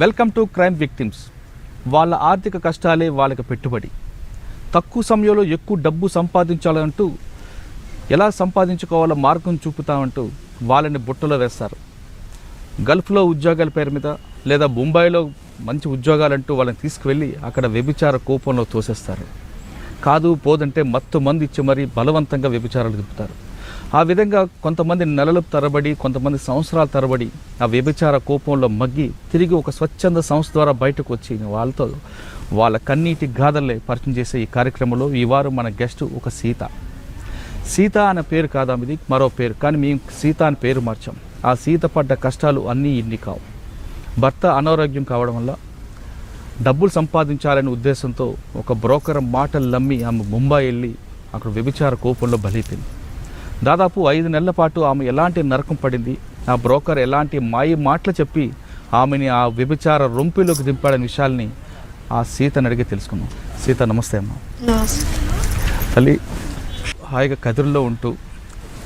Welcome to crime victims. వాళ్ళ ఆర్థిక కష్టాలే వాళ్ళకి పెట్టుబడి. తక్కువ సమయంలో ఎక్కువ డబ్బు సంపాదించాలంటూ ఎలా సంపాదించుకోవాలో మార్గం చూపుతామంటూ వాళ్ళని బుట్టలో వేస్తారు. గల్ఫ్లో ఉద్యోగాల పేరు మీద లేదా ముంబైలో మంచి ఉద్యోగాలంటూ వాళ్ళని తీసుకువెళ్ళి అక్కడ వ్యభిచార కూపంలో తోసేస్తారు. కాదు పోదంటే మత్తు మంది ఇచ్చి మరీ బలవంతంగా వ్యభిచారాలు దింపుతారు. ఆ విధంగా కొంతమంది నెలల తరబడి, కొంతమంది సంవత్సరాల తరబడి ఆ వ్యభిచార కోపంలో మగ్గి తిరిగి ఒక స్వచ్ఛంద సంస్థ ద్వారా బయటకు వచ్చి వాళ్ళతో వాళ్ళ కన్నీటి గాథలే పరిచయం చేసే ఈ కార్యక్రమంలో ఈ వారం మన గెస్ట్ ఒక సీత అనే పేరు కాదా, ఇది మరో పేరు, కానీ మేము సీత అని పేరు మార్చాం. ఆ సీత పడ్డ కష్టాలు అన్నీ ఇన్ని కావు. భర్త అనారోగ్యం కావడం వల్ల డబ్బులు సంపాదించాలనే ఉద్దేశంతో ఒక బ్రోకర్ మాటలు నమ్మి ఆమె ముంబై వెళ్ళి అక్కడ వ్యభిచార కోపంలో బలైపోయింది. దాదాపు 5 నెలల పాటు ఆమె ఎలాంటి నరకం పడింది, ఆ బ్రోకర్ ఎలాంటి మాయ మాటలు చెప్పి ఆమెని ఆ వ్యభిచార రొంపిలోకి దింపాడనే విషయాల్ని ఆ సీతని అడిగి తెలుసుకున్నాం. సీత, నమస్తే అమ్మ. తల్లి, హాయిగా కదిరిలో ఉంటూ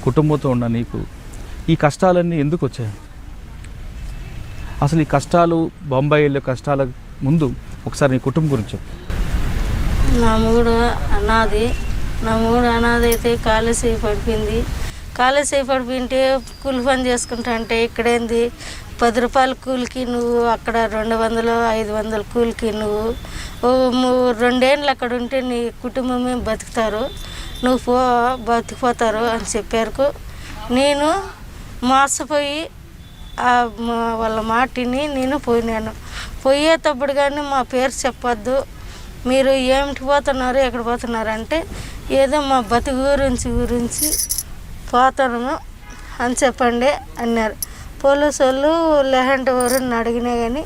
కుటుంబంతో ఉన్న నీకు ఈ కష్టాలన్నీ ఎందుకు వచ్చాయి? అసలు ఈ కష్టాలు, బొంబాయి వెళ్ళే కష్టాల ముందు ఒకసారి నీ కుటుంబం గురించి. నా మూడు అనాథ అయితే కాలేజ్ పడిపోయింది. కాలేజ్ పడిపోయింటే కూలి పని చేసుకుంటా అంటే ఇక్కడేంది 10 రూపాయల కూలికి నువ్వు, అక్కడ 200 500 కూలికి నువ్వు 2 ఏళ్ళు అక్కడ ఉంటే నీ కుటుంబమే బతుకుతారు, నువ్వు బతికిపోతారు అని చెప్పారు. నేను మోసపోయి వాళ్ళ మాటిని నేను పోయినాను. పోయేటప్పుడు కానీ మా పేరు చెప్పొద్దు, మీరు ఏమిటి పోతున్నారు, ఎక్కడ పోతున్నారు అంటే ఏదో మా బతుకు గురించి పోతాను అని చెప్పండి అన్నారు. పోలీసు వాళ్ళు లేదంటే ఎవరిని అడిగినా కానీ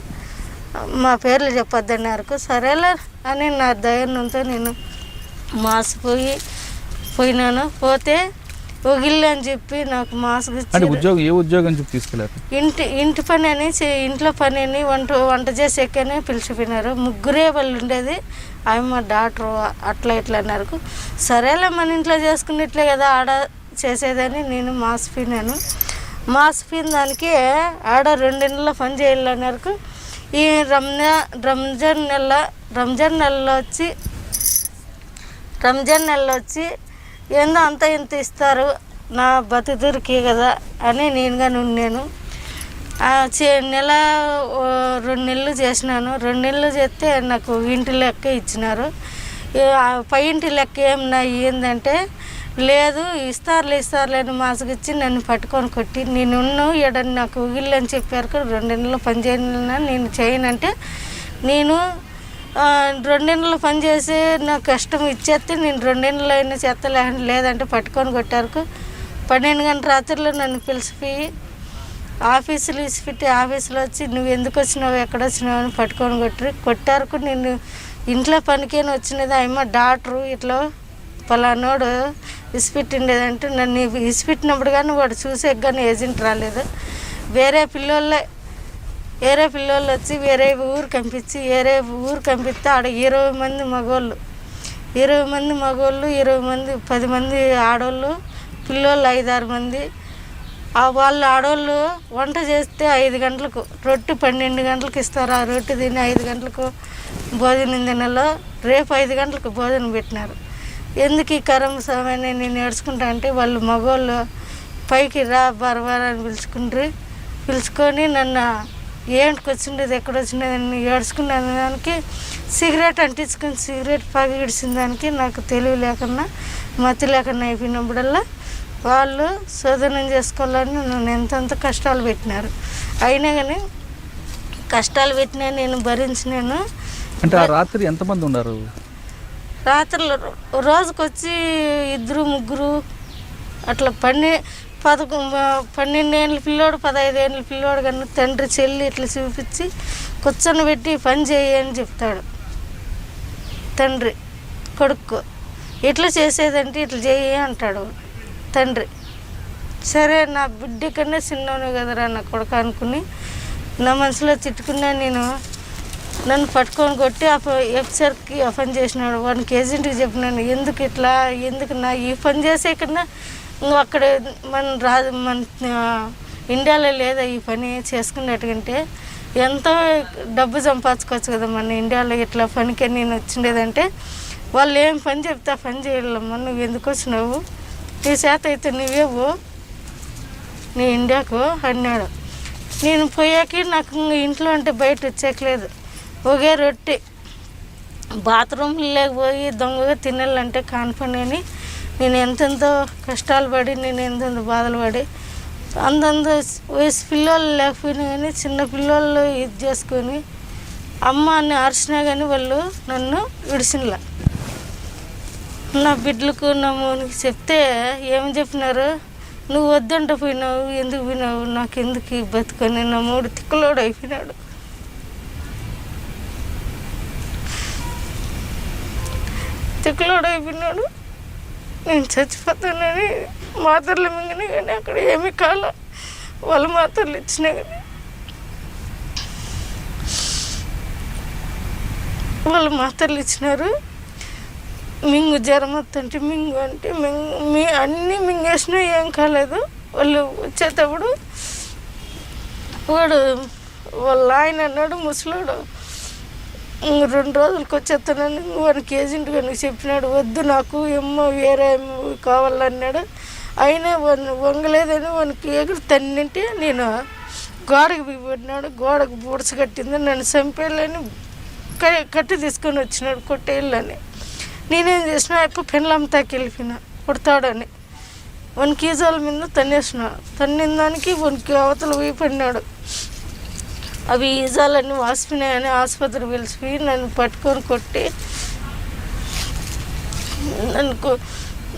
మా పేర్లు చెప్పొద్దు అన్నారు. సరేలే అని నా ధైర్యంతో నేను పోయినాను. పోతే ఒగిల్లు అని చెప్పి నాకు మాస్క్ ఉద్యోగం చెప్పి తీసుకెళ్ళారు. ఇంటి పని అని, ఇంట్లో పని అని, వంట చేసేకనే పిలిచిపోయినారు. 3 వాళ్ళు ఉండేది. అవి మా డాక్టర్ అట్లా ఇట్లా అన్నారు. సరేలే మన ఇంట్లో చేసుకున్నట్లే కదా ఆడ చేసేదని నేను మాసిపోయినాను. మాసిపోయిన దానికి ఆడ 2 నెలల పని చేయాలన్నారు. ఈ రంజాన్ నెలలో వచ్చి ఏందో అంత ఇంత ఇస్తారు, నా బతుకురికి కదా అని నేనుగా ఉన్నాను. 2 నెలలు చేసినాను. 2 నెలలు చేస్తే నాకు ఇంటి లెక్క ఇచ్చినారు. పై ఇంటి లెక్క ఏమన్నా ఏంటంటే లేదు ఇస్తారులే అని మాసుకు ఇచ్చి నన్ను పట్టుకొని కొట్టి నేను ఎడని నాకు ఇల్లు అని చెప్పారు. 2 నెలలు పని చేయను నేను చేయనంటే నేను 2 నెలలు పని చేసి నాకు కష్టం ఇచ్చేస్తే నేను 2 నెలలు అయినా చేస్తా, లేదంటే పట్టుకొని కొట్టారు. 12 గంటల రాత్రిలో నన్ను పిలిచిపోయి ఆఫీసులో ఇసిపెట్టి ఆఫీసులో వచ్చి నువ్వు ఎందుకు వచ్చినావు, ఎక్కడ వచ్చినావు అని పట్టుకొని కొట్టారు. నేను ఇంట్లో పనికేనా వచ్చినది, అమ్మ డాక్టరు ఇట్లా పలానోడు ఇసిపెట్టిండేదంటే నన్ను ఇసిపెట్టినప్పుడు కానీ వాడు చూసే కానీ ఏజెంట్ రాలేదు. వేరే పిల్లోళ్ళు వచ్చి వేరే ఊరు పంపిస్తే ఆడ 20 మంది మగవాళ్ళు, 10 మంది ఆడవాళ్ళు, పిల్లోళ్ళు 5-6 మంది. వాళ్ళు ఆడవాళ్ళు వంట చేస్తే 5 గంటలకు రొట్టె 12 గంటలకు ఇస్తారు. ఆ రొట్టె తిని 5 గంటలకు భోజనం తినాలో. రేపు 5 గంటలకు భోజనం పెట్టినారు. ఎందుకు ఈ కరం సమయాన్ని నేను ఏడ్చుకుంటా అంటే వాళ్ళు మగవాళ్ళు పైకి రా బరబరని పిలుచుకొని నన్ను ఏంటికి వచ్చిండేది, ఎక్కడ వచ్చిండేది అని ఏడ్చుకునే దానికి సిగరెట్ పగి ఇడిచిన దానికి నాకు తెలివి లేకుండా మతి లేకుండా అయిపోయినప్పుడల్లా వాళ్ళు శోధనం చేసుకోవాలని నన్ను ఎంతెంత కష్టాలు పెట్టినారు. అయినా కానీ కష్టాలు పెట్టినా నేను భరించినాను. అంటే ఆ రాత్రి ఎంతమంది ఉన్నారు? రాత్రులు రోజుకొచ్చి 2-3 అట్లా 12 ఏళ్ళ పిల్లోడు 15 ఏళ్ళ పిల్లోడు కన్నా తండ్రి చెల్లి ఇట్లా చూపించి కూర్చొని పెట్టి పని చేయని చెప్తాడు. తండ్రి కొడుకు ఇట్లా చేసేదంటే ఇట్లా చేయి అంటాడు తండ్రి. సరే నా బిడ్డ కన్నా చిన్నోనే కదరా నా కొడుకు అనుకుని నా మనసులో తిట్టుకున్నా. నేను నన్ను పట్టుకొని కొట్టి ఎఫ్సర్కి ఆ పని చేసినాడు. వానికి ఏజెంట్కి చెప్పినాను ఎందుకు నా ఈ పని చేసే కన్నా నువ్వు అక్కడ మన ఇండియాలో లేదా ఈ పని చేసుకున్నట్టుకంటే ఎంతో డబ్బు సంపాదించుకోవచ్చు కదా మన ఇండియాలో. ఇట్లా పనికి నేను వచ్చిండేదంటే వాళ్ళు ఏం పని చెప్తే ఆ పని చేయాలమ్మా, నువ్వు ఎందుకు వచ్చినావు, నీ చేత అయితే నువ్వే పో నీ ఇండియాకు అన్నాడు. నేను పోయాక నాకు ఇంట్లో అంటే బయట వచ్చేయట్లేదు, ఒకే రొట్టె. బాత్రూమ్ లేకపోయి దొంగగా తినాలంటే కానిపని. నేను ఎంతెంతో కష్టాలు పడి, నేను ఎంతెంతో బాధలు పడి, అంతంత వయసు పిల్లలు లేకపోయినా కానీ చిన్న పిల్లలు ఇది చేసుకొని అమ్మ అని అరిచినా కానీ వాళ్ళు నన్ను విడిసినలా. నా బిడ్డలకు నా మోనికి చెప్తే ఏమి చెప్పినారు, నువ్వు వద్దంట పోయినావు, ఎందుకు పోయినావు, నాకు ఎందుకు బతుకొని. నా మూడు తిక్కలోడు అయిపోయినాడు. తిక్కలోడు అయిపోయినాడు. నేను చచ్చిపోతానని మాత్రలు మింగినా కానీ అక్కడ ఏమీ కాల. వాళ్ళు మాత్రలు ఇచ్చినా కానీ వాళ్ళు మాత్రలు ఇచ్చినారు. మింగు జ్వరం వస్తుంటే మింగు అంటే అన్నీ మింగేసినా ఏం కాలేదు. వాళ్ళు వచ్చేటప్పుడు వాళ్ళ ఆయన అన్నాడు, ముసలాడు, 2 రోజులకి వచ్చేస్తానని వానికి ఏజెంట్ కానీ చెప్పినాడు. వద్దు నాకు ఏమో వేరే కావాలన్నాడు. అయినా వంగలేదని వానికి ఎగురు తన్నింటే నేను గోడకు బిగిపడినాడు. గోడకు బూడ్చ కట్టింది, నన్ను చంపేయాలని కట్టి తీసుకొని వచ్చినాడు కొట్టేయాలని. నేనేం చేసిన ఎప్పుడు పెళ్ళంతాకి వెళ్ళిపోయినా కొడతాడని వానికి ఈజాల మీద తన్నేసిన. తన్నిన దానికి వానికి అవతల పోయి పడినాడు. అవి ఈజాలన్నీ వాసిపోయినాయని ఆసుపత్రి పిలిచిపోయి నన్ను పట్టుకొని కొట్టి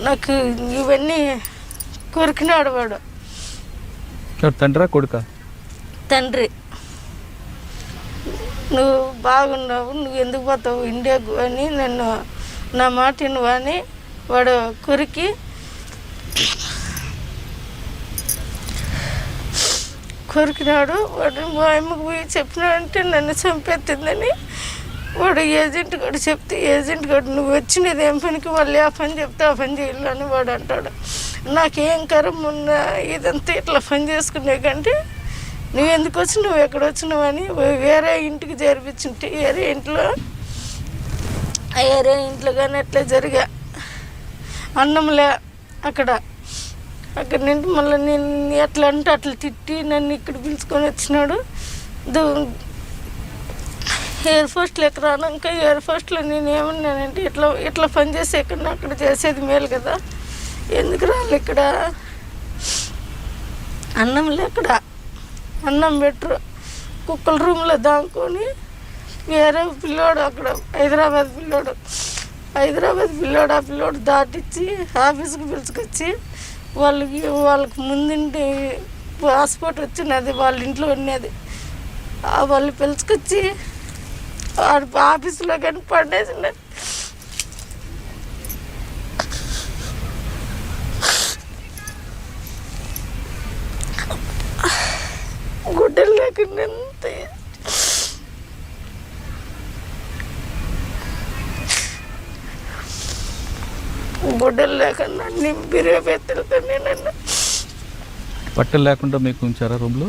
నాకు ఇవన్నీ కొరికినాడు వాడు. తండ్రా కొడుక? తండ్రి. నువ్వు బాగున్నావు, నువ్వు ఎందుకు పోతావు ఇండియాకు అని నన్ను నా మాట నువ్వని వాడు కొరికి కొరికినాడు. వాడు మా అమ్మకు పోయి చెప్పినాడంటే నన్ను చంపేస్తుందని వాడు ఏజెంట్ గడు చెప్తే, ఏజెంట్ గడు నువ్వు వచ్చినది ఏం పనికి, వాళ్ళు ఆ పని చెప్తే ఆ పని చేయాలని వాడు అంటాడు. నాకేం కరం ఉన్న ఇదంతా ఇట్లా పని చేసుకునే కంటే నువ్వు ఎందుకు వచ్చి నువ్వు ఎక్కడ వచ్చినావు అని వేరే ఇంటికి జరిపించుంటే వేరే ఇంట్లో కానీ అట్లా జరిగా అన్నంలే అక్కడ నుండి మళ్ళీ నేను ఎట్లా అంటే అట్లా తిట్టి నన్ను ఇక్కడ పిలుచుకొని వచ్చినాడు. ఎయిర్ ఫోర్స్లో ఎక్కరానాక ఎయిర్ ఫోర్స్లో నేను ఏమన్నానంటే ఇట్లా పని చేసే కన్నా అక్కడ చేసేది మేలు కదా, ఎందుకు రాళ్ళు ఇక్కడ అన్నంలే, అక్కడ అన్నం పెట్టరు, కుక్కల రూమ్లో దాంకొని వేరే పిల్లోడు అక్కడ హైదరాబాద్ పిల్లోడు ఆ పిల్లోడు దాటిచ్చి ఆఫీస్కి పిలుచుకొచ్చి వాళ్ళకి ముందుండి పాస్పోర్ట్ వచ్చినది వాళ్ళ ఇంట్లో ఉన్నది, వాళ్ళు పిలుచుకొచ్చి ఆఫీసులో కానీ పడేసినది. గుడ్డలు లేకుండా గుడ్డలు లేకుండా నింపిరే పెద్దలుతానే నన్ను. బట్టలు లేకుండా మీకు ఉంచారా రూమ్లో?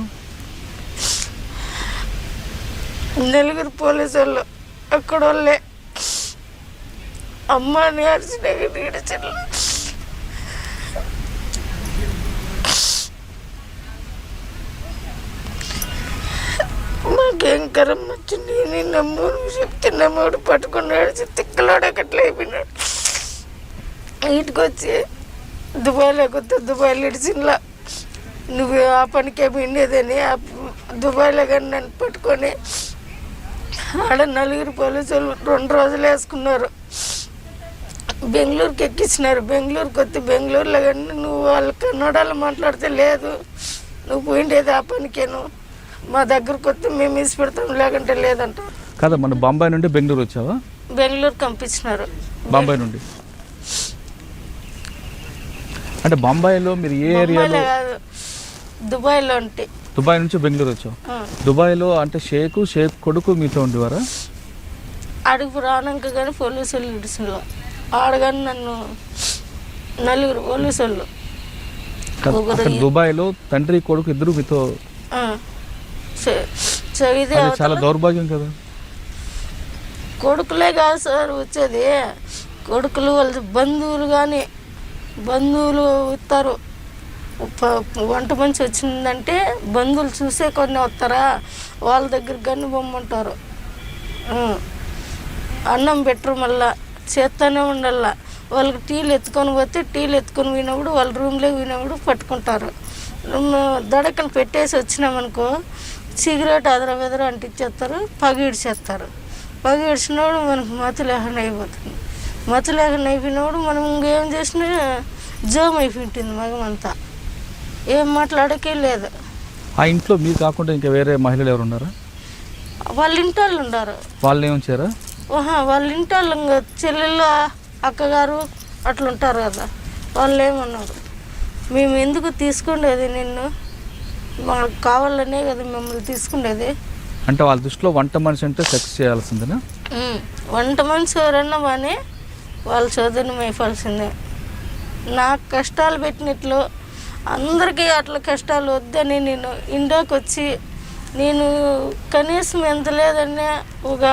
4 పోలీసు వాళ్ళు అక్కడ వాళ్ళే అమ్మ అని అరిచిన ఈడ్చిన. మాకేం కరం వచ్చింది. నేను నమ్మూరు చెప్తే నమ్మూడు పట్టుకున్నాడు, తిక్కలాడు అట్లా అయిపోయినాడు. ఇంటికి వచ్చి దుబాయ్లో కొత్త దుబాయ్లో ఇడిచినలా నువ్వు ఆ పనికే పోయిండేదని దుబాయ్లో కానీ నన్ను పట్టుకొని ఆడ 4 పోలీసులు 2 రోజులు వేసుకున్నారు. బెంగళూరుకి ఎక్కించినారు. బెంగళూరుకి వస్తే బెంగళూరులో కానీ నువ్వు వాళ్ళ కన్నడలో మాట్లాడితే లేదు, నువ్వు పోయిండేది ఆ పనికేను, మా దగ్గరకు వస్తే మేము ఇసి పెడతాం లేకుంటే లేదంట. కదా మన బాంబాయి నుండి బెంగళూరు వచ్చావా? బెంగళూరు పంపించినారు. బాంబాయి నుండి అంటే బాంబాయిలో మీరు ఏ ఏరియాలో? దుబాయ్లో ఉంటే. దుబాయ్ నుంచి బెంగళూరు వచ్చావు. దుబాయ్లో అంటే షేక్ కొడుకు మీతో ఉండేవారా? అడుగు రానాక కానీ పోలీసులు ఇడిసిలో ఆడగాని నన్ను 4 పోలీసులు. దుబాయ్లో తండ్రి కొడుకు ఇద్దరు మీతో ఇది అది చాలా దౌర్భాగ్యం కదా. కొడుకులే కాదు సార్ వచ్చేది, కొడుకులు వాళ్ళ బంధువులు కానీ బంధువులు ఇస్తారు. వంట మనిషి వచ్చిందంటే బంధువులు చూసే కొన్ని వస్తారా, వాళ్ళ దగ్గర గన్ను బొమ్మంటారు. అన్నం పెట్టరు, మళ్ళా చేస్తూనే ఉండాల. వాళ్ళకి టీలు ఎత్తుకొని పోతే టీలు ఎత్తుకొని పోయినప్పుడు వాళ్ళ రూమ్లోకి పోయినప్పుడు పట్టుకుంటారు. దడకలు పెట్టేసి వచ్చినామనుకో సిగరెట్ అదర అంటించేస్తారు, పగిడిచేస్తారు. పగిడిచినప్పుడు మనకు మతి లేకుండా అయిపోతుంది. మతి లేకుండా అయిపోయినప్పుడు మనం ఇంకేం చేసినా జోమ్ అయిపోయింటుంది మగమంతా, ఏం మాట్లాడకే లేదు. ఆ ఇంట్లో మీరు కాకుండా ఇంకా వేరే మహిళలు ఎవరు ఉన్నారా? వాళ్ళ ఇంటి వాళ్ళు ఉన్నారు. వాళ్ళు ఏమొచ్చారా? వాళ్ళ ఇంటి వాళ్ళు ఇంకా చెల్లెళ్ళు అక్కగారు అట్లా ఉంటారు కదా, వాళ్ళు ఏమన్నారు, మేము ఎందుకు తీసుకుండేది నిన్ను, మాకు కావాలనే కదా మిమ్మల్ని తీసుకుండేది. అంటే వాళ్ళ దృష్టిలో వంట మనిషి అంటే సెక్స్ చేయాల్సిందేనా? వంట మనిషి ఎవరన్నా కానీ వాళ్ళ చదువుని మేపాల్సిందే. నాకు కష్టాలు పెట్టినట్లు అందరికీ అట్లా కష్టాలు వద్దని నేను ఇండియాకి వచ్చి నేను కనీసం ఎంత లేదన్నా ఒక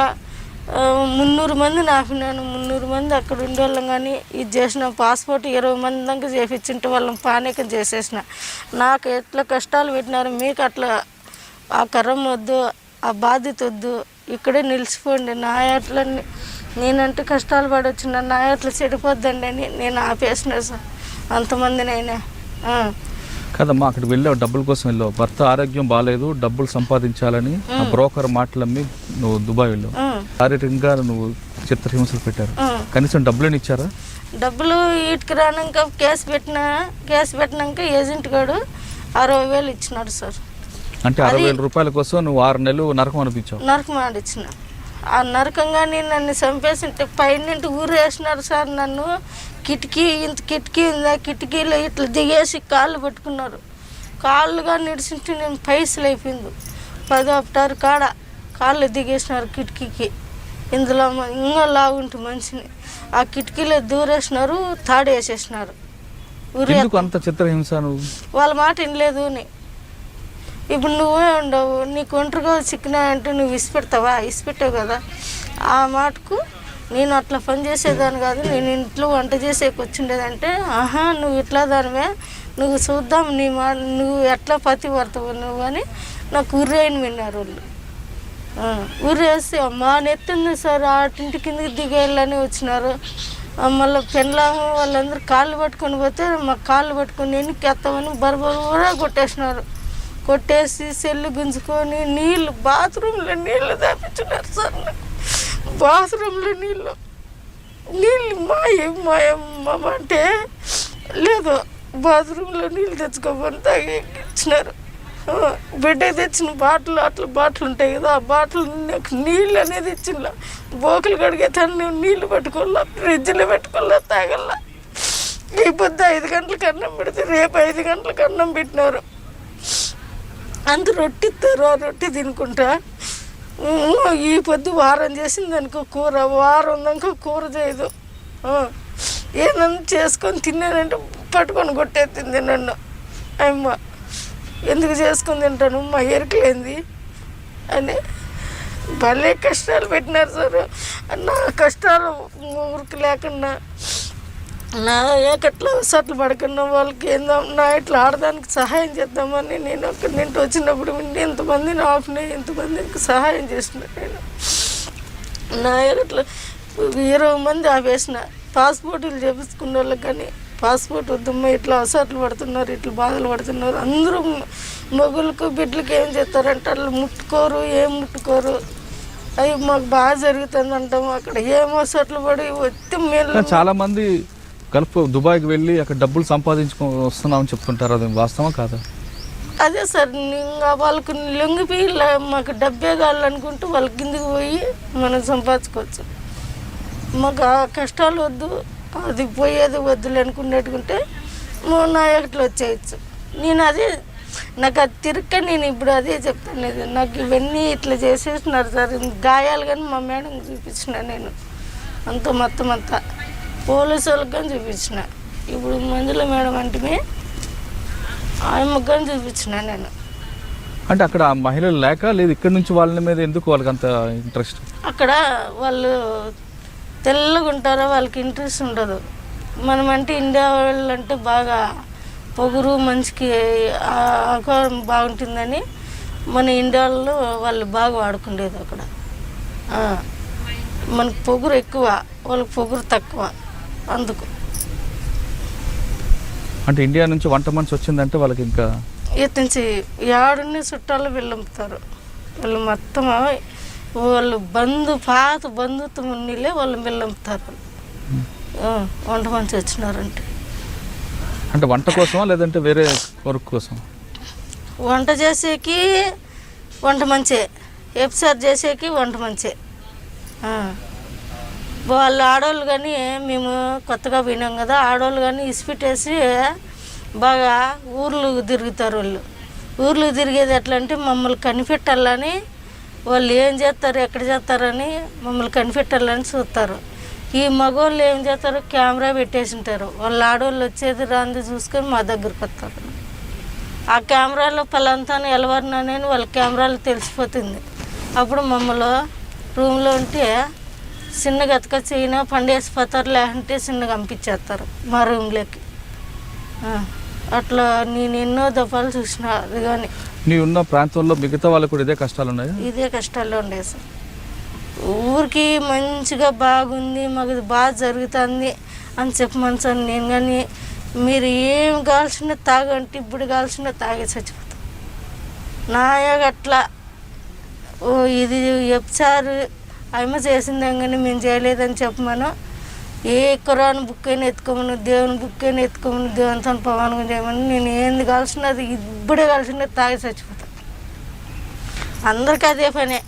300 మందిని ఆపినాను. 300 మంది అక్కడ ఉండేవాళ్ళం కానీ ఇది చేసిన పాస్పోర్ట్ 20 మంది దాకా చేపించుంటే వాళ్ళని పానీకం చేసేసిన. నాకు ఎట్లా కష్టాలు పెట్టినారు, మీకు అట్లా ఆ కరం వద్దు, ఆ బాధ్యత వద్దు, ఇక్కడే నిలిచిపోండి. నా అట్లా నేనంటే కష్టాలు పడవచ్చు, నా అట్లా చెడిపోద్దండి అని నేను ఆపేసిన సార్ అంతమందినైనా. కదమ్మా, అక్కడికి వెళ్ళావు, డబ్బుల కోసం వెళ్ళావు, భర్త ఆరోగ్యం బాగాలేదు, డబ్బులు సంపాదించాలని ఆ బ్రోకర్ మాటలమ్మి నువ్వు దుబాయ్ వెళ్ళావు. శారీరకంగా నువ్వు చిత్రహింసలు పెట్టారు, కనీసం డబ్బులని ఇచ్చారా? డబ్బులు వీటికి రానాక కేసు పెట్టినాక ఏజెంట్ గారు 60,000 ఇచ్చినాడు సార్. అంటే 60,000 రూపాయల కోసం నువ్వు 6 నెలలు నరకం అనిపించావు? నరకం ఆడిచ్చిన. ఆ నరకంగాని నన్ను చంపేసింటే పైన ఊరు వేసినారు సార్. నన్ను ఇంత కిటికీ ఉందా, కిటికీలో ఇట్లా దిగేసి కాళ్ళు పట్టుకున్నారు. కాళ్ళుగా నిడిచింటే నేను పైసలు అయిపోయింది. 10 అప్టారు కాళ్ళు దిగేసినారు కిటికీకి. ఇందులో ఇంకా లాగుంటు మనిషిని ఆ కిటికీలో దూరేసినారు, తాడు వేసేసినారు. అంత చిత్రహింస వాళ్ళ మాట వినలేదు. ఇప్పుడు నువ్వే ఉండవు, నీకు ఒంటరిగా చిక్కినా అంటే నువ్వు ఇసిపెడతావా? ఇసిపెట్టావు కదా. ఆ మాటకు నేను అట్లా పని చేసేదాన్ని కాదు, నేను ఇంట్లో వంట చేసేకి వచ్చిండేదంటే, నువ్వు ఇట్లా దానివే, నువ్వు చూద్దాం నువ్వు ఎట్లా పతి పడతావు నువ్వు అని నాకు ఉర్రేని విన్నారు వాళ్ళు. ఉర్రేసి మా నెత్తుంది సార్, ఆటింటి కిందకి దిగేయాలని వచ్చినారు. మళ్ళీ పెళ్ళాము వాళ్ళందరూ కాళ్ళు పట్టుకొని పోతే మాకు కాళ్ళు పట్టుకొని ఎన్నికి ఎత్తామని బరబరా కొట్టేసినారు. కొట్టేసి సెల్లు గుంజుకొని నీళ్ళు బాత్రూంలో నీళ్ళు దాపించున్నారు సార్. నాకు బాత్రూంలో నీళ్ళు మాయమ్మ అంటే లేదు, బాత్రూంలో నీళ్ళు తెచ్చుకోమని తాగిచ్చినారు. బిడ్డకి తెచ్చిన బాటిల్ ఉంటాయి కదా, ఆ బాటిల్ నాకు నీళ్ళు అనేది ఇచ్చిన. బోకులు కడిగేతాను నీళ్ళు పెట్టుకోవాలా, ఫ్రిడ్జ్లో పెట్టుకోవాలా, తాగల్లా. ఈ పొద్దు 5 గంటలకు అన్నం పెడితే రేపు 5 గంటలకు అన్నం పెట్టినారు. అంత రొట్టె ఇస్తారు, ఆ రొట్టె తినుకుంటా. ఈ పొద్దు వారం చేసింది అనుకో కూర, వారం ఉందనుకో కూర చేయదు. ఏదన్నా చేసుకొని తిన్నానంటే పట్టుకొని కొట్టేస్తుంది నన్ను. అమ్మ ఎందుకు చేసుకొని తింటాను, మా ఎరుకలేంది అని భలే కష్టాలు పెట్టినారు సార్. నా కష్టాలు ఊరికి లేకుండా నా ఏకట్లా సట్లు పడకుండా వాళ్ళకి ఏందో నా ఇట్లా ఆడడానికి సహాయం చేద్దామని నేను అక్కడి నుండి వచ్చినప్పుడు ఎంతమందిని ఆపినాయి, ఎంతమందికి సహాయం చేసిన. నేను నా ఏకట్లా 20 మంది ఆపేసిన. పాస్పోర్టులు చేపించుకున్న వాళ్ళకి కానీ పాస్పోర్ట్ వద్దమ్మా, ఇట్లా అసట్లు పడుతున్నారు, ఇట్లా బాధలు పడుతున్నారు. అందరూ మొగులకు బిడ్డలకి ఏం చేస్తారంటే వాళ్ళు ముట్టుకోరు, ఏం ముట్టుకోరు. అవి మాకు బాగా జరుగుతుంది అంటాము. అక్కడ ఏమో అసట్లు పడి వచ్చి మేము చాలా మంది గల్ఫ్ దుబాయ్కి వెళ్ళి అక్కడ డబ్బులు సంపాదించుకొని వస్తున్నామని చెప్తుంటారు, అది వాస్తవం కాదా? అదే సార్, ఇంకా వాళ్ళకు లొంగిపోయి మాకు డబ్బే కావాలనుకుంటూ వాళ్ళ కిందకి పోయి మనం సంపాదించుకోవచ్చు. మాకు ఆ కష్టాలు వద్దు, అది పోయేది వద్దులు అనుకున్నట్టుకుంటే నా ఎట్లా వచ్చేయచ్చు. నేను అదే నాకు అది తిరక్క నేను ఇప్పుడు అదే చెప్తాను. నాకు ఇవన్నీ ఇట్లా చేసేసినారు సార్. గాయాలు కానీ మా మేడం చూపించిన నేను మొత్తం అంతా పోలీసు వాళ్ళకి కానీ చూపించిన. ఇప్పుడు మంజుల మేడం అంటే ఆయమ్మకి కానీ చూపించిన నేను. అంటే అక్కడ ఆ మహిళలు లేక లేదు ఇక్కడ నుంచి వాళ్ళ మీద ఎందుకు వాళ్ళకి అంత ఇంట్రెస్ట్? అక్కడ వాళ్ళు తెల్లగా ఉంటారో వాళ్ళకి ఇంట్రెస్ట్ ఉండదు. మనమంటే ఇండియా వాళ్ళు అంటే బాగా పొగురు మంచికి ఆకారం బాగుంటుందని మన ఇండియాలో వాళ్ళు బాగా వాడుకుండేది అక్కడ. మనకు పొగురు ఎక్కువ, వాళ్ళకి పొగురు తక్కువ. అందుకు అంటే ఇండియా నుంచి వంట మనిషి వచ్చిందంటే వాళ్ళకి ఇంకా నుంచి ఏడుని చుట్టాలు వెళ్ళుతారు. వాళ్ళు మొత్తం వాళ్ళు పాత బంధుత్వం ఉన్నీళ్ళే వాళ్ళు వెళ్ళుతారు వంట మనిషి వచ్చినారంటే. అంటే వంట కోసమా లేదంటే వేరే వర్క్ కోసం? వంట చేసేకి వంట మంచే, ఎఫ్సార్ చేసేకి వంట మంచే. వాళ్ళు ఆడవాళ్ళు కానీ మేము కొత్తగా పోయినాం కదా, ఆడవాళ్ళు కానీ ఇసిపెట్టేసి బాగా ఊర్లు తిరుగుతారు. ఊర్లు తిరిగేది ఎట్లా అంటే మమ్మల్ని కనిపెట్టాలని, వాళ్ళు ఏం చేస్తారు ఎక్కడ చేస్తారని మమ్మల్ని కనిపెట్టాలని చూస్తారు. ఈ మగవాళ్ళు ఏం చేస్తారు, కెమెరా పెట్టేసి ఉంటారు. వాళ్ళు ఆడవాళ్ళు వచ్చేది రాంది చూసుకొని మా దగ్గరకు వస్తారు. ఆ కెమెరాలో పలాంతాను ఎలవరినని వాళ్ళ కెమెరాలో తెలిసిపోతుంది. అప్పుడు మమ్మల్ని రూమ్లో ఉంటే చిన్నగా ఎత్తుకొచ్చిన పండేసిపోతారు, లేకుంటే చిన్నగా పంపించేస్తారు మా రూమ్లోకి. అట్లా నేను ఎన్నో దఫాలు చూసిన. అది కానీ నీ ఉన్న ప్రాంతంలో మిగతా వాళ్ళకు కూడా ఇదే కష్టాలు ఉన్నాయి? ఇదే కష్టాలు ఉండే సార్. ఊరికి మంచిగా బాగుంది, మాకు బాగా జరుగుతుంది అని చెప్పమని సార్. నేను కానీ మీరు ఏం కావాల్సిన తాగంటే ఇప్పుడు కావాల్సిన తాగే చచ్చిపోతాం. నాయగా అట్లా ఇది చెప్తారు అమ్మ చేసిందే కానీ మేము చేయలేదని చెప్పమను. ఏ కురాన్ బుక్ అయినా ఎత్తుకోమను, దేవుని బుక్ అయినా ఎత్తుకోమను, దేవునితో పవనం చేయమని. నేను ఏంది కావాల్సినది ఇప్పుడే కావాల్సినది తాగి చచ్చిపోతాను. అందరికీ అదే పనే.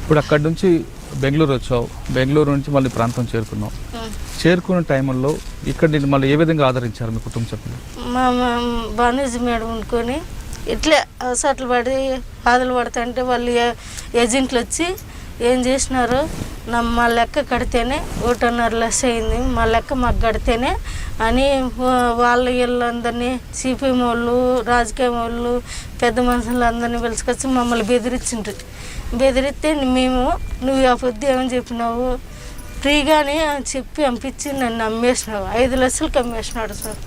ఇప్పుడు అక్కడి నుంచి బెంగళూరు వచ్చావు, బెంగళూరు నుంచి మళ్ళీ ప్రాంతం చేరుకున్నావు. చేరుకున్న టైంలో ఇక్కడ నేను మళ్ళీ ఏ విధంగా ఆదరించారు మీ కుటుంబ సభ్యులు? మా బానేజీ మేడం అనుకొని ఇట్లే అవసరాలు పడి బాధలు పడుతుంటే వాళ్ళు ఏజెంట్లు వచ్చి ఏం చేసినారు, మా లెక్క కడితేనే 1.5 లక్ష అయింది, మా లెక్క మాకు కడితేనే అని వాళ్ళ వీళ్ళందరినీ సిపిఎం వాళ్ళు, రాజకీయ వాళ్ళు, పెద్ద మనుషులు అందరినీ పిలుచుకొచ్చి మమ్మల్ని బెదిరిస్తే మేము నువ్వు ఆ పొద్దు ఏమని చెప్పినావు, ఫ్రీగానే చెప్పి పంపించి నన్ను అమ్మేసినావు. 5 లక్షలకు అమ్మేసినాడు సార్.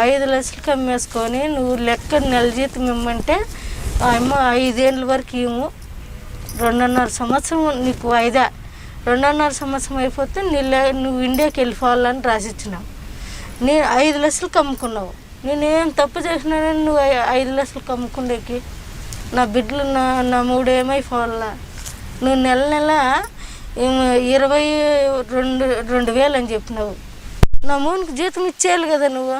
5 లక్షలకు అమ్మేసుకొని నువ్వు లెక్క నెల జీతం ఇమ్మంటే అమ్మ 5 ఏళ్ళ వరకు ఇవ్వు, 2.5 సంవత్సరం నీకు 2.5 సంవత్సరం అయిపోతే నువ్వు ఇండియాకి వెళ్ళిపోవాలని రాసిచ్చినావు. నేను 5 లక్షలకు అమ్ముకున్నావు. నేనేం తప్పు చేసినానని నువ్వు 5 లక్షలకు అమ్ముకుండేకి? నా బిడ్డలు నా 3 ఏమైపోవాలా? నువ్వు నెల 22,000 అని చెప్పినావు. నా మూనికి జీతం ఇచ్చేయాలి కదా నువ్వు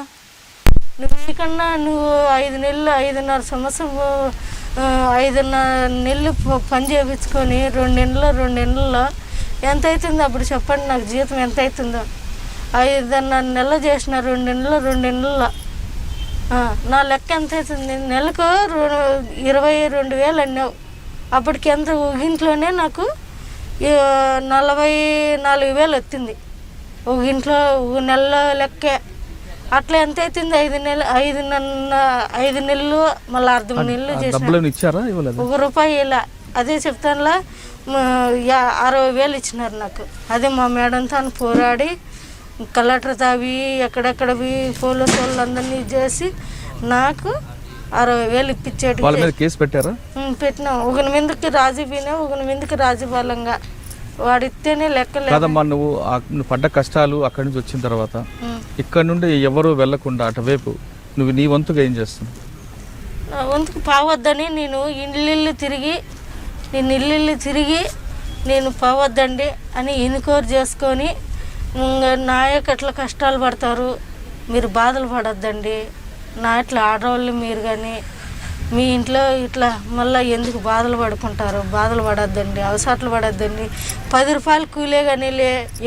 నీకన్నా. నువ్వు 5 నెలలు 5.5 సంవత్సరం 5.5 నెలలు పని చేయించుకొని 2 నెలల్లో ఎంత అవుతుందో అప్పుడు చెప్పండి నాకు జీతం ఎంత అవుతుందో. 5.5 నెలలు చేసిన 2 నెలల్లో నా లెక్క ఎంత అవుతుంది? నెలకు 22,000 అన్నావు. అప్పటికి ఎంత ఇంట్లోనే నాకు 44,000 వచ్చింది ఒక ఇంట్లో నెల లెక్కే. అట్లా ఎంత అవుతుంది? 5 నెలలు మళ్ళీ 1/2 నెలలు చేసిన ₹1 ఇలా. అదే చెప్తానులా 60,000 ఇచ్చినారు నాకు. అదే మా మేడంతో పోరాడి కలెక్టర్ తావి ఎక్కడెక్కడవి పోలీసు వాళ్ళు అందరినీ చేసి నాకు 60,000 ఇప్పించేటి. కేసు పెట్టారా? పెట్టినాం. ఒకరి మీదకి రాజీ పోయినా, ఒకరి మీదకి రాజీ బలంగా వాడిస్తేనే లెక్కలే. నువ్వు పడ్డ కష్టాలు అక్కడి నుంచి వచ్చిన తర్వాత ఇక్కడ నుండి ఎవరు వెళ్లకుండా అటువైపు నువ్వు నీ వంతుగా ఏం చేస్తున్నావు? నా వంతుకు పోవద్దని నేను ఇల్లు తిరిగి నేను పోవద్దండి అని ఎన్నికోరు చేసుకొని నాయకు అట్లా కష్టాలు పడతారు, మీరు బాధలు పడొద్దండి, నా ఇట్లా ఆడవాళ్ళు మీరు కానీ మీ ఇంట్లో ఇట్లా మళ్ళీ ఎందుకు బాధలు పడుకుంటారు, బాధలు పడొద్దండి, అవసరాలు పడొద్దండి. 10 రూపాయలు కూలే కానీ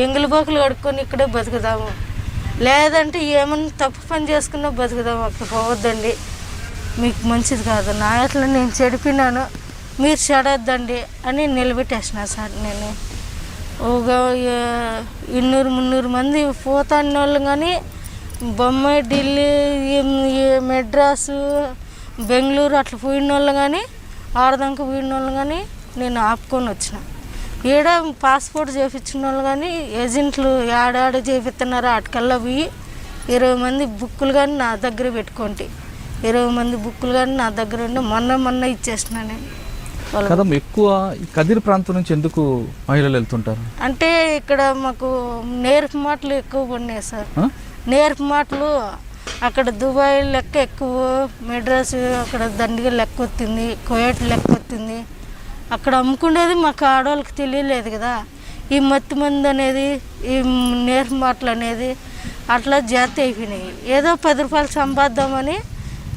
ఎంగిలి బోకులు కడుక్కొని ఇక్కడే బతుకుదాము, లేదంటే ఏమన్నా తప్పు పని చేసుకున్నా బతుకుదాము, అక్కడ పోవద్దండి, మీకు మంచిది కాదు, నా ఇట్లా నేను చెడిపినాను, మీరు చెడొద్దండి అని నిలబెట్టేసిన సార్. నేను ఒక 200-300 మంది పోతాన్న వాళ్ళు కానీ బొంబాయి, ఢిల్లీ, మెడ్రాసు, బెంగళూరు అట్లా పోయిన వాళ్ళు కానీ ఆడదాకా పోయిన వాళ్ళు కానీ నేను ఆపుకొని వచ్చిన. ఈడ పాస్పోర్ట్ చేయించిన వాళ్ళు కానీ ఏజెంట్లు ఏడాడ చేపిస్తున్నారు. అటుకల్లా పోయి 20 మంది బుక్కులు కానీ నా దగ్గర పెట్టుకోండి. 20 మంది బుక్కులు కానీ నా దగ్గర ఉండి మొన్న ఇచ్చేసిన నేను. కదమ్మ, ఎక్కువ ఈ కదిరి ప్రాంతం నుంచి ఎందుకు మహిళలు వెళ్తుంటారు? అంటే ఇక్కడ మాకు నేర్పు మాటలు ఎక్కువ పడినాయి సార్. నేర్పు మాటలు అక్కడ దుబాయ్ లెక్క ఎక్కువ, మెడ్రాస్ అక్కడ దండిగా లెక్క వచ్చింది, కువైట్ లెక్క వచ్చింది. అక్కడ అమ్ముకునేది మాకు ఆడవాళ్ళకి తెలియలేదు కదా. ఈ మత్తి మంది అనేది, ఈ నేర్పు మాటలు అనేది అట్లా జాతి అయిపోయినాయి. ఏదో 10 రూపాయలు సంపాదిద్దామని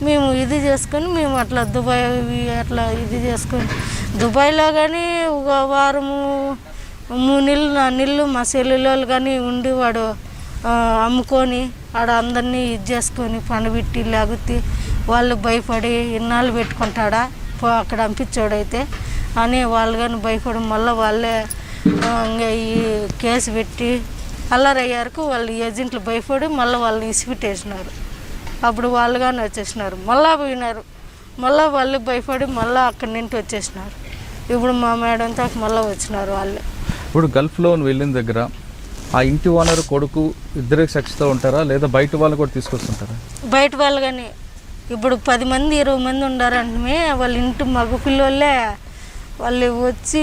మేము ఇది చేసుకొని మేము అట్లా దుబాయ్ అట్లా ఇది చేసుకొని దుబాయ్లో కానీ ఒక వారము 3 నెలలు 4 నెలలు మా సెల్లులో కానీ ఉండి వాడు అమ్ముకొని ఆడ అందరినీ ఇది చేసుకొని పండబెట్టి లేకపోతే వాళ్ళు భయపడి ఇన్నాళ్ళు పెట్టుకుంటాడా అక్కడ పంపించాడైతే అని వాళ్ళు కానీ భయపడి మళ్ళీ వాళ్ళే ఇంకా ఈ కేసు పెట్టి అల్లరయ్యారు. వాళ్ళు ఏజెంట్లు భయపడి మళ్ళీ వాళ్ళని ఇసిపెట్టేసినారు. అప్పుడు వాళ్ళు కానీ వచ్చేసినారు, మళ్ళీ పోయినారు. మళ్ళీ వాళ్ళు భయపడి మళ్ళీ అక్కడి నుండి వచ్చేసినారు. ఇప్పుడు మా మేడంతో మళ్ళీ వచ్చినారు వాళ్ళు. ఇప్పుడు గల్ఫ్లో వెళ్ళిన దగ్గర ఆ ఇంటి ఓనర్ కొడుకు ఇద్దరే సెక్స్తో ఉంటారా, లేదా బయట వాళ్ళు కూడా తీసుకొస్తుంటారా? బయట వాళ్ళు కానీ ఇప్పుడు 10 మంది 20 మంది ఉండారంటే వాళ్ళ ఇంటి మగ పిల్లోళ్ళే వాళ్ళు వచ్చి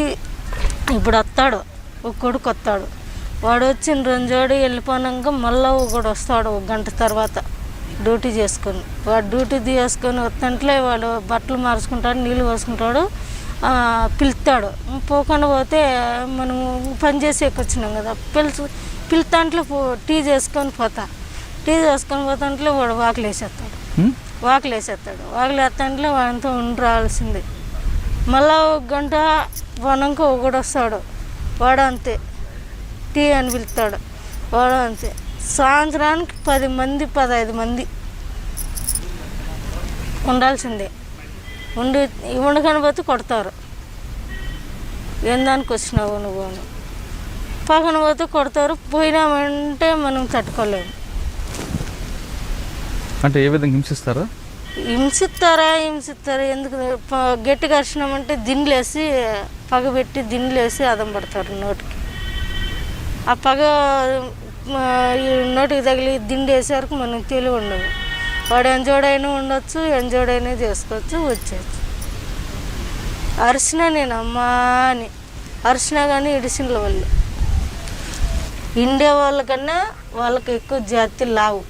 ఇప్పుడు వస్తాడు, ఒక కొడుకు వస్తాడు. వాడు వచ్చి 2 జోడి వెళ్ళిపోయాక మళ్ళీ ఒకడు వస్తాడు 1 గంట తర్వాత డ్యూటీ చేసుకొని. వాడు డ్యూటీ చేసుకొని వస్తుంటే వాడు బట్టలు మార్చుకుంటాడు, నీళ్ళు పోసుకుంటాడు, పిలుస్తాడు. పోకుండా పోతే మనము పని చేసేకి వచ్చినాం కదా, పిలుతాంట్లో టీ చేసుకొని పోతా. టీ చేసుకొని పోతాంట్లో వాడు వాకిలు వేసేస్తాడు. వాకిలు వేస్తాంట్లో వాడితో ఉండి రావాల్సిందే. మళ్ళీ 1 గంట పోనాక ఒకడు వస్తాడు, వాడు అంతే టీ అని పిలుస్తాడు, వాడు అంతే. సాయంత్రానికి 10 మంది 15 మంది ఉండాల్సిందే. ఉండకని పోతే కొడతారు, ఏం దానికి వచ్చినావు నువ్వు అని. పక్కన పోతే కొడతారు, పోయినామంటే మనం తట్టుకోలేము. అంటే ఏ విధంగా హింసిస్తారా? హింసిస్తారా ఎందుకు గట్టిగా అరిచినామంటే దిండ్లేసి పగబెట్టి దిండ్లేసి అదం పడతారు నోటికి. ఆ పగ నోటికి తగిలి దిండి వేసే మనం తెలివి ఉండదు. వాడు ఎంజోడైనా ఉండొచ్చు, ఎంజోడైనా చేసుకోవచ్చు, వచ్చేయచ్చు. అరిసినా నేను అమ్మా అని అరిసినా కానీ ఇడిసిన వాళ్ళు ఇండియా వాళ్ళకన్నా వాళ్ళకి ఎక్కువ జాతి లావు.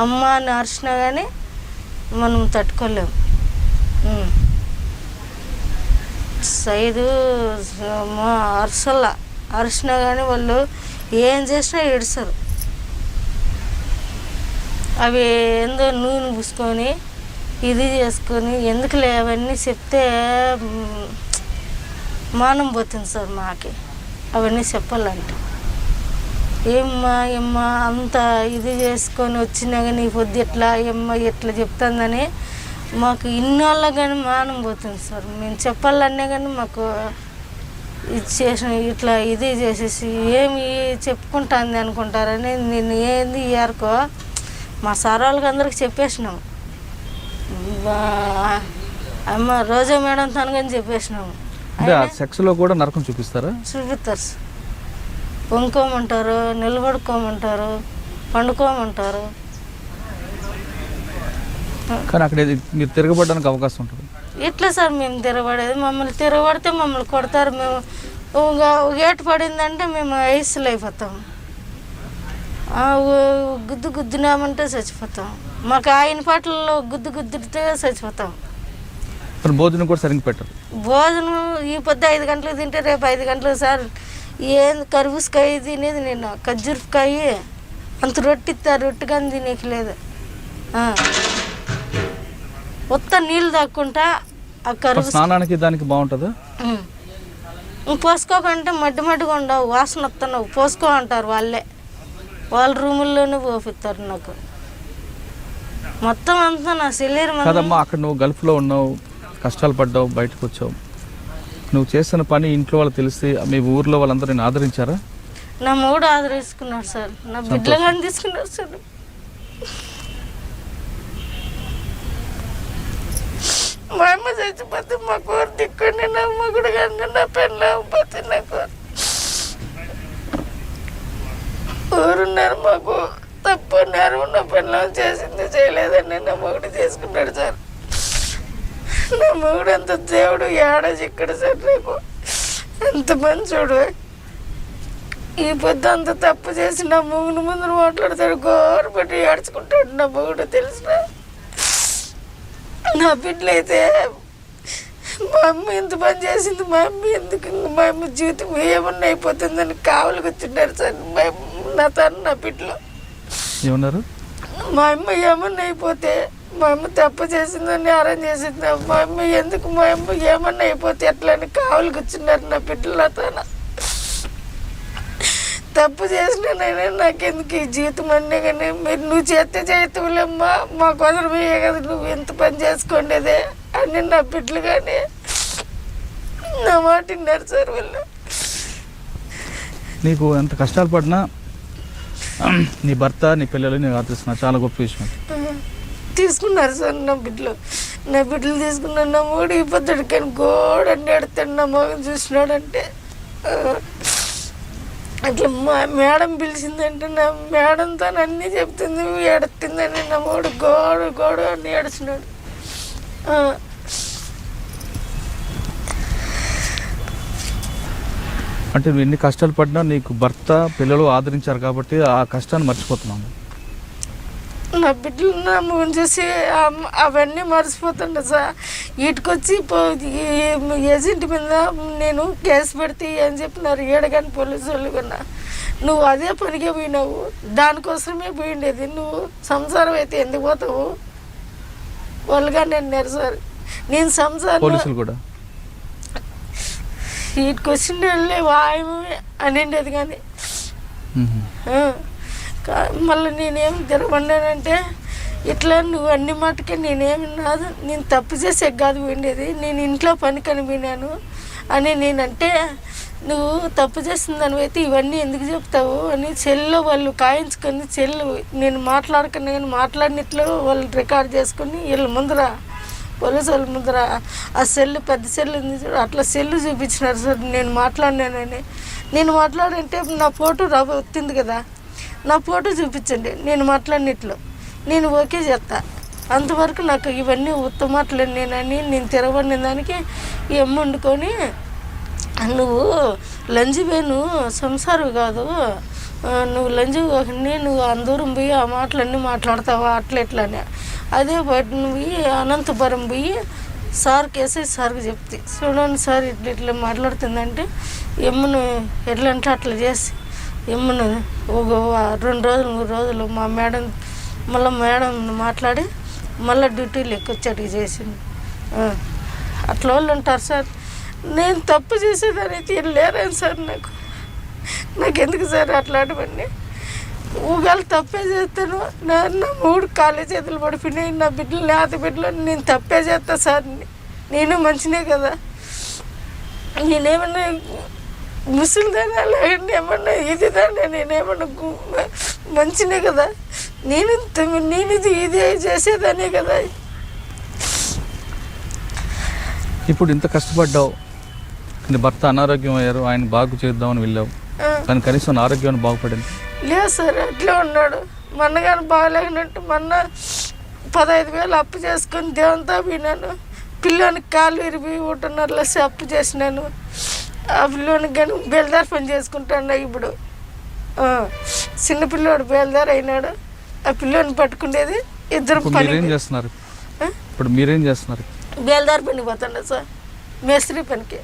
అమ్మ అని అరిసినా కానీ మనం తట్టుకోలేము. సైదు అరిసినా కానీ వాళ్ళు ఏం చేసినా ఏడుస్తారు. అవి ఏందో నూనె పూసుకొని ఇది చేసుకొని ఎందుకులే అవన్నీ చెప్తే మానం పోతుంది సార్ మాకి. అవన్నీ చెప్పాలంటే ఏమ్మా అంత ఇది చేసుకొని వచ్చినా కానీ పొద్దు ఎట్లా ఎట్లా చెప్తుందని మాకు ఇన్నాళ్ళ కానీ మానం పోతుంది సార్. మేము చెప్పాలన్నా కానీ మాకు ఇది చేసిన ఇట్లా ఇది చేసేసి ఏమి చెప్పుకుంటుంది అనుకుంటారని నేను ఏంది ఇయర్కో మా సార్ వాళ్ళకి అందరికి చెప్పేసినాము. అమ్మ రోజా మేడం తనకని చెప్పేసినాము. సెక్స్లో కూడా నరకం చూపిస్తారా? చూపిస్తారు సార్. వండుకోమంటారు, నిలబడుకోమంటారు, పండుకోమంటారు. కానీ అక్కడ మీరు తిరగబడడానికి అవకాశం ఉంటుంది. ఎట్లా సార్ మేము తిరగబడేది? మమ్మల్ని తిరగబడితే మమ్మల్ని కొడతారు. మేము ఏటు పడిందంటే మేము ఐస్లు అయిపోతాం. గుద్దినామంటే చచ్చిపోతాం. మాకు ఆయన పాటల్లో గుద్దితే చచ్చిపోతాం. భోజనం కూడా సరిగ్గా పెట్టరు. భోజనం ఈ పొద్దు 5 గంటలకు తింటే రేపు 5 గంటలకు సార్. ఏంది కర్బూజకాయ తినేది నేను, ఖర్జూరకాయ అంత రొట్టి ఇస్తారు, రొట్టి కానీ తినేకి లేదు. మొత్తం నీళ్ళు తాక్కుంటా ఆ కర్బూజ స్నానానికి దానికి బాగుంటుందా? పోసుకోకంటే మడ్డిగా ఉండవు, వాసన వస్తున్నావు, పోసుకో అంటారు వాళ్ళే. వాళ్ళ రూముల్లోనే పోపిస్తారు నాకు. మొత్తం అంతా నా శరీరం. కదమ్మా, అక్కడ నువ్వు గల్ఫ్లో ఉన్నావు, కష్టాలు పడ్డావు, బయటకు వచ్చావు. నువ్వు చేస్తున్న పని ఇంట్లో వాళ్ళు తెలిసి మీ ఊర్లో వాళ్ళందరూ నేను ఆదరించారా? నా మూడు ఆదరించుకున్నాడు సార్, నా బిడ్డలు కానీ తీసుకున్నారు సార్. చచ్చిపోతే మా కోరు దిక్కండి, నా మొగుడు కానీ నా పెళ్ళి అవ్వకపోతే నాకు ఊరున్నారు. మాకు తప్పు నేరం నా పెళ్ళం చేసింది చేయలేదండి, నా మొగుడు చేసుకున్నాడు సార్. నా మొగుడు అంత దేవుడు ఏడా చిక్కడు సార్. నాకు ఎంత మంచోడు. ఈ పొద్దు అంత తప్పు చేసి నా మొగుడు ముందు మాట్లాడతాడు, గోరు పెట్టి ఏడ్చుకుంటాడు నా మొగుడు. తెలిసిన నా బిడ్డలు అయితే మా అమ్మ ఎంత పని చేసింది, మా అమ్మ ఎందుకు, మా అమ్మ జీవితం ఏమన్నా అయిపోతుందని కావలికి వచ్చిండారు సార్. నా తను నా బిడ్డలు ఏమన్నారు, మా అమ్మ ఏమన్నా అయిపోతే, మా అమ్మ తప్పు చేసిందని అరేంజ్ చేసింది, మా అమ్మ ఎందుకు, మా అమ్మ ఏమన్నా అయిపోతే ఎట్లా అని కావలికి వచ్చిన్నారు నా బిడ్డలు. నా తన తప్పు చేసినానైనా నాకెందుకు ఈ జీవితం అన్నీ, కానీ మీరు నువ్వు చేస్తే చేతులేమ్మా, మా కుదరమే కదా, నువ్వు ఎంత పని చేసుకోండేదే అని నా బిడ్డలు కానీ నా మాట విన్నారు సార్. వాళ్ళు నీకు ఎంత కష్టాలు పడినా నీ భర్త నీ పిల్లలు నేను ఆదరిస్తున్నా, చాలా గొప్ప విషయం. తీసుకున్నారు సార్ నా బిడ్డలు. నా బిడ్డలు తీసుకున్నారు. నా మూడు ఈ పొద్దుడు కానీ గోడని ఎడతాడు నా మగన్ చూసినాడంటే. అట్లా మా మేడం పిలిచిందంటే నా మేడంతో అన్నీ చెప్తుంది, ఎడుతుందని నా మూడు గోడు అని ఏడుస్తున్నాడు. అంటే నువ్వు ఎన్ని కష్టాలు పడినా నీకు భర్త పిల్లలు ఆదరించారు కాబట్టి ఆ కష్టాన్ని మర్చిపోతున్నాను. నా బిడ్డలు నా మూడు చూసి అవన్నీ మర్చిపోతుండే సార్. వీటికొచ్చి ఏజెంట్ మీద నేను కేసు పెడితే అని చెప్పినారు ఏడగాని పోలీసు వాళ్ళు కన్నా. నువ్వు అదే పనికే పోయినావు, దానికోసమే పోయిండేది. నువ్వు సంసారం అయితే ఎందుకు పోతావు వాళ్ళుగా అన్నారు సార్. నేను సంసారం పోలీసులు కూడా వీటికి వచ్చిన వాళ్ళే వాయమే అనిండేది. కానీ మళ్ళీ నేనేం తిరగబడినానంటే ఇట్లా నువ్వు అన్ని మాటకే నేనేమి నాదు, నేను తప్పు చేసే కాదు పోయిండేది, నేను ఇంట్లో పని కనిపోయినాను అని నేనంటే, నువ్వు తప్పు చేసిన దానివైతే ఇవన్నీ ఎందుకు చెప్తావు అని సెల్లో వాళ్ళు కాయించుకొని సెల్లు నేను మాట్లాడకుండా కానీ మాట్లాడినట్లు వాళ్ళు రికార్డ్ చేసుకొని వీళ్ళ ముందర పోలీసు వాళ్ళ ముందర ఆ సెల్లు పెద్ద సెల్లు ఉంది చూడు, అట్లా సెల్లు చూపించినారు సార్. నేను మాట్లాడినానని, నేను మాట్లాడంటే నా ఫోటో వచ్చింది కదా, నా ఫోటో చూపించండి నేను మాట్లాడినట్లు, నేను ఓకే చేస్తా. అంతవరకు నాకు ఇవన్నీ ఉత్తమాటలు నేనని నేను తిరగబడిన దానికి ఎమ్మ వండుకొని, నువ్వు లంజివేను సంసారం కాదు, నువ్వు లంజి కాకుండా నువ్వు అందూరం పోయి ఆ మాటలన్నీ మాట్లాడతావా అట్లా ఎట్లనే. అదే బయట నువ్వు అనంతపురం పోయి సార్కి వేసి సార్కి చెప్తే, చూడండి సార్ ఇట్లా ఇట్లా మాట్లాడుతుందంటే ఎమ్మను ఎట్లంటే అట్లా చేసి ఎమ్మను ఒక 2 రోజులు 3 రోజులు మా మేడం మళ్ళీ మేడం మాట్లాడి మళ్ళీ డ్యూటీలు ఎక్కొచ్చాడు చేసింది. అట్లా వాళ్ళు ఉంటారు సార్. నేను తప్పు చేసేదానైతే లేరాను సార్. నాకెందుకు సార్ అట్లాంటివన్నీ? ఊగాలు తప్పే చేస్తాను. నా 3 కాళ్ళ చేతులు పడిపోయినాయి, నా బిడ్డలు లేత బిడ్డలు, నేను తప్పే చేస్తా సార్. నేను మంచినే కదా, నేనేమన్నా ముసలిదానా లేదండి ఏమన్నా ఇదిదానా, నేనేమన్నా మంచినే కదా, నేను ఇదే చేసేదానే కదా. ఇప్పుడు ఇంత కష్టపడ్డావు, నీ భర్త అనారోగ్యం అయ్యారు, ఆయన బాగు చేద్దామని వెళ్ళావు, కానీ కనీసం ఆరోగ్యాన్ని బాగుపడింది లేదు సార్. అట్లే ఉన్నాడు. మొన్నగాని బాగలేనట్టు మొన్న 15,000 అప్పు చేసుకొని దేవునితో పోయినాను. పిల్లోనికి కాలు విరిగి 1.5 అప్పు చేసినాను. ఆ పిల్లోనికి కానీ బేల్దారి పని చేసుకుంటాను. ఇప్పుడు చిన్నపిల్లోడు బేల్దారి అయినాడు. ఆ పిల్లోని పట్టుకునేది ఇద్దరు పని చేస్తున్నారు. ఇప్పుడు మీరేం చేస్తున్నారు? బేల్దారి పని పోతాడు సార్, మేస్త్రి పనికి.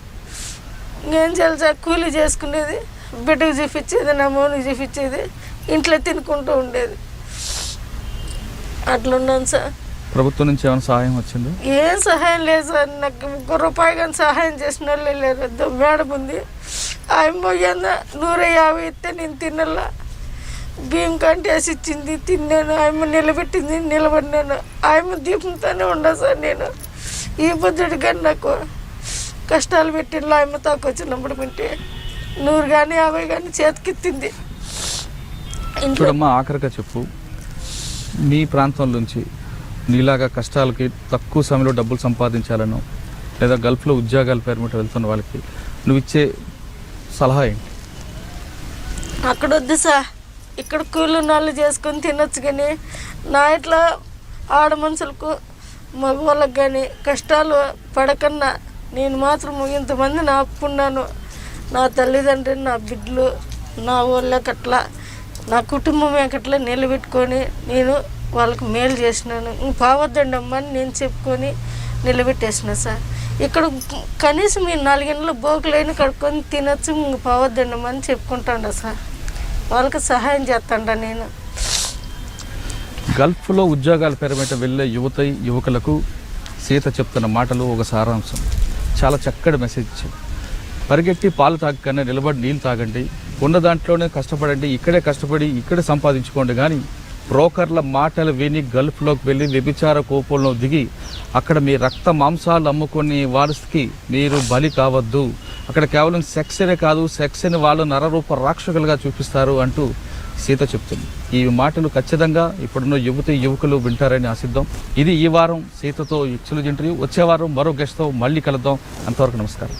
ఇంకేం చేయాలి సార్, కూలీ చేసుకునేది, బిడ్డకు చూపించేది, నా మౌనికి చూపించేది, ఇంట్లో తినుకుంటూ ఉండేది. అట్లున్నాను సార్. ప్రభుత్వం నుంచి ఏమైనా సహాయం వచ్చింది? ఏం సహాయం లేదు సార్. నాకు 1 రూపాయి కానీ సహాయం చేసిన వాళ్ళే లేరు. మేడం ఉంది, ఆయన పోయిందా 150 ఇస్తే నేను తినలా. బియ్యం కంటే వేసి ఇచ్చింది, తిన్నాను. ఆయన నిలబెట్టింది, నిలబడినాను. ఆయన దీపంతోనే ఉండా సార్. నేను ఈ బుద్ధుడి కానీ నాకు కష్టాలు పెట్టిన ఆయన తాకు వచ్చినప్పుడు వింటే 100 కానీ 50 కానీ చేతికిత్తింది. చూడమ్మా, ఆఖరిగా చెప్పు, మీ ప్రాంతం నుంచి నీలాగా కష్టాలకి తక్కువ సమయంలో డబ్బులు సంపాదించాలను లేదా గల్ఫ్లో ఉద్యోగాల పేరు మీద వెళ్తున్న వాళ్ళకి నువ్వు ఇచ్చే సలహా ఏంటి? అక్కడ వద్దు సార్, ఇక్కడ కూలి నాళ్ళు చేసుకొని తినొచ్చు. కానీ నా ఇట్లా ఆడ మనుషులకు మగవాళ్ళకి కానీ కష్టాలు పడకన్నా నేను మాత్రం ఇంతమందిని ఆపుకున్నాను. నా తల్లిదండ్రులు, నా బిడ్డలు, నా వాళ్ళకట్లా నా కుటుంబం అట్లా నిలబెట్టుకొని నేను వాళ్ళకి మేలు చేసినాను. పావద్దండి అమ్మ అని నేను చెప్పుకొని నిలబెట్టేసిన సార్. ఇక్కడ కనీసం మీరు 4 గంటలు బోకులైన కడుక్కొని తినొచ్చు, పావద్దండి అమ్మ అని చెప్పుకుంటాండ సార్. వాళ్ళకి సహాయం చేస్తాండ నేను. గల్ఫ్లో ఉద్యోగాల పేరు మీద వెళ్ళే యువకులకు సీత చెప్తున్న మాటలు ఒక సారాంశం. చాలా చక్కటి మెసేజ్ ఇచ్చింది. పరిగెట్టి పాలు తాగకనే నిలబడి నీళ్ళు తాగండి, ఉన్న దాంట్లోనే కష్టపడండి, ఇక్కడే కష్టపడి ఇక్కడే సంపాదించుకోండి. కానీ బ్రోకర్ల మాటలు విని గల్ఫ్లోకి వెళ్ళి వ్యభిచార కోపంలో దిగి అక్కడ మీ రక్త మాంసాలు అమ్ముకునే వారికి మీరు బలి కావద్దు. అక్కడ కేవలం సెక్స్నే కాదు, సెక్స్ని వాళ్ళు నరరూప రాక్షకులుగా చూపిస్తారు అంటూ సీత చెప్తుంది. ఈ మాటలు ఖచ్చితంగా ఇప్పుడున్న యువకులు వింటారని ఆశిద్దాం. ఇది ఈ వారం సీతతో ఎక్స్క్లూజివ్ ఇంటర్వ్యూ. వచ్చే వారం మరో గెస్ట్తో మళ్ళీ కలుద్దాం. అంతవరకు నమస్కారం.